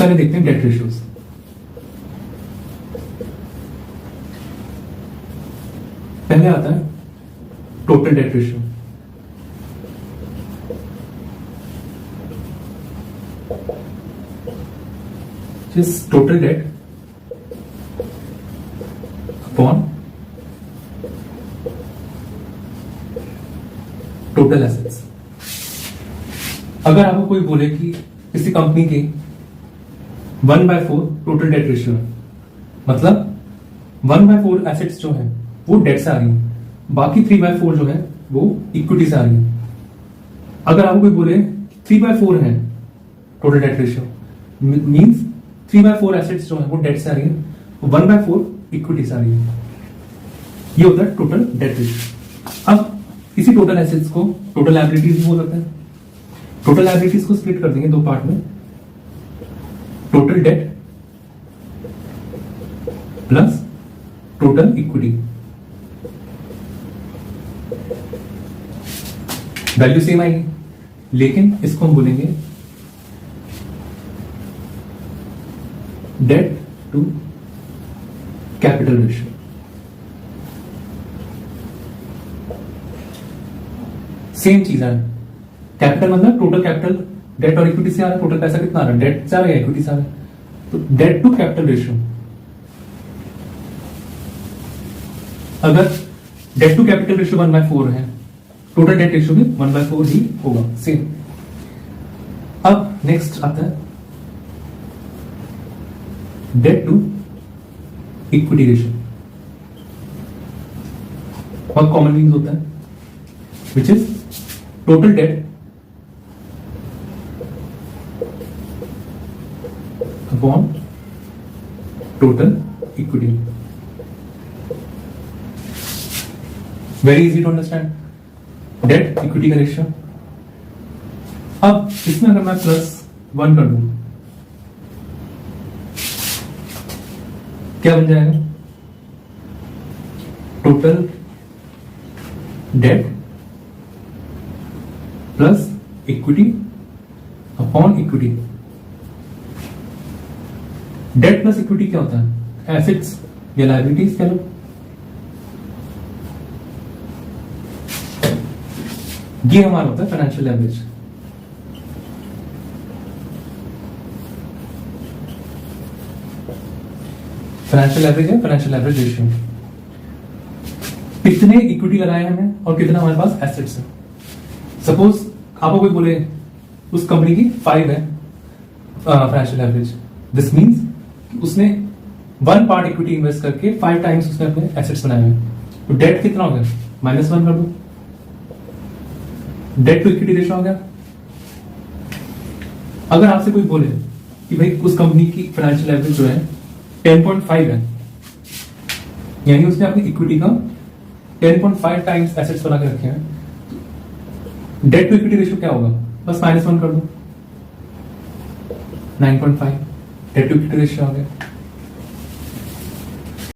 पहले देखते हैं डेट रेशियोज। पहले आता है total debt ratio. Total debt upon total assets. अगर आपको कोई बोले कि किसी कंपनी के 1/4 टोटल डेट रेशियो है, मतलब 1/4 एसेट्स जो है वो डेट से आ रही है, बाकी 3/4 जो है वो इक्विटी से आ रही है। अगर आपको कोई बोले 3/4 है total debt ratio, means 3/4 assets जो है वो डेट से आ रही है, 1/4 इक्विटी से आ रही है। ये होता है टोटल डेट रेशियो। अब इसी टोटल एसेट्स को टोटल लायबिलिटीज भी बोल सकते हैं। टोटल लायबिलिटीज को स्प्लिट कर देंगे दो पार्ट में, total debt plus total equity. Value same आएगी, लेकिन इसको हम बोलेंगे debt to capital ratio. Same चीज है। कैपिटल मतलब टोटल कैपिटल, डेट और इक्विटी से आ रहा है, टोटल पैसा कितना आ रहा है, डेट से आ रहा है, इक्विटी से आ रहा है, तो डेट टू कैपिटल रेशियो। अगर डेट टू कैपिटल रेशियो 1/4 है, टोटल डेट रेशियो भी 1/4 ही होगा, सेम। अब नेक्स्ट आता है डेट टू इक्विटी रेशियो। बहुत कॉमन मीन्स होता है, which is total debt upon total equity. Very easy to understand. Debt equity का रेशियो। अब इसमें अगर मैं +1 कर दूं, क्या बन जाएगा? Total debt plus equity upon equity. Debt plus equity क्या होता है? एसेट्स या लायबिलिटीज कह लो। ये हमारा होता है फाइनेंशियल एवरेज। फाइनेंशियल एवरेज है फाइनेंशियल एवरेज रेशियो। कितने इक्विटी लगाए हमें और कितना हमारे पास एसेट्स है। सपोज आपको कोई बोले उस कंपनी की 5 है फाइनेंशियल एवरेज, दिस मींस उसने 1 पार्ट इक्विटी इन्वेस्ट करके 5 टाइम्स उसने अपने एसेट्स बनाए हैं, तो डेट कितना हो गया? -1 कर दो, डेट टू इक्विटी रेशियो हो गया। अगर आपसे कोई बोले कि भाई उस कंपनी की फाइनेंशियल एवरेज जो है 10.5 है, यानी उसने अपनी इक्विटी का 10.5 टाइम्स एसेट्स बना के रखे हैं, डेट टू इक्विटी रेशियो क्या होगा? बस -1 कर दो, 9.5 डेट टू इक्विटी रेशियो आ गया।